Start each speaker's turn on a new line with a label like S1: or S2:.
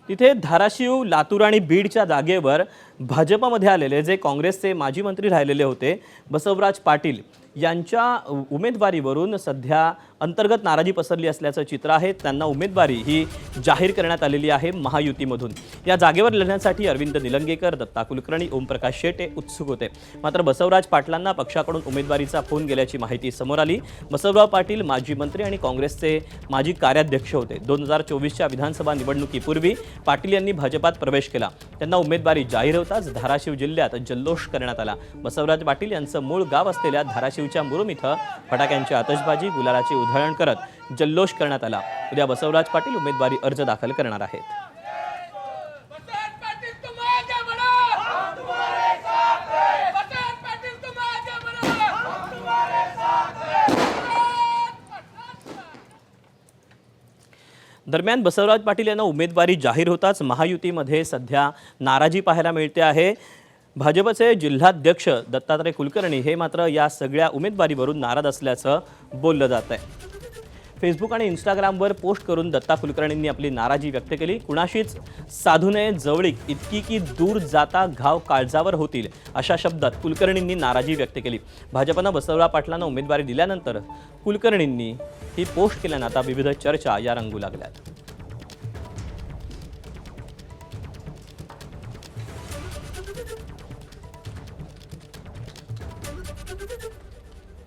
S1: तिथे धाराशिव, लातूर आणि बीडच्या जागेवर भाजपमध्ये आलेले जे काँग्रेसचे माजी मंत्री राहिलेले होते बसवराज पाटील यांच्या उमेदवारीवरून सध्या अंतर्गत नाराजी पसरली असल्याचं चित्र आहे। त्यांना उमेदवारी ही जाहीर करण्यात आलेली आहे महायुतीमधून। या जागेवर लढण्यासाठी अरविंद निलंगेकर, दत्ता कुलकर्णी, ओमप्रकाश शेटे उत्सुक होते। मात्र बसवराज पाटलांना पक्षाकडून उमेदवारीचा फोन गेल्याची माहिती समोर आली। बसवराज पाटील माजी मंत्री आणि काँग्रेसचे माजी कार्याध्यक्ष होते। 2024च्या विधानसभा निवडणुकीपूर्वी पाटील यांनी भाजपात प्रवेश केला। त्यांना उमेदवारी जाहीर होताच धाराशिव जिल्ह्यात जल्लोष करण्यात आला। बसवराज पाटील यांचं मूळ गाव असलेल्या धाराशिवच्या मुरुम इथं फटाक्यांची आतषबाजी, गुलालाची उधळण करत जल्लोष करण्यात आला। उद्या बसवराज पाटील उमेदवारी अर्ज दाखल करणार आहेत। दरम्यान बसवराज पाटील यांना उमेदवारी जाहीर होताच महायुतीमध्ये सध्या नाराजी पाहायला मिळते आहे। भाजपचे जिल्हाध्यक्ष दत्तात्रय कुलकर्णी हे मात्र या सगळ्या उमेदवारीवरून नाराज असल्याचं बोललं जात आहे। फेसबुक आणि इंस्टाग्रामवर पोस्ट करून दत्ता कुलकर्णींनी आपली नाराजी व्यक्त केली। कुणाशीच साधू नये जवळीक इतकी की दूर जाता घाव काळजावर होतील अशा शब्दात कुलकर्णींनी नाराजी व्यक्त केली। भाजपनं बसवराज पाटलांना उमेदवारी दिल्यानंतर कुलकर्णींनी ही पोस्ट केल्यानं आता विविध चर्चा या रंगू लागल्यात।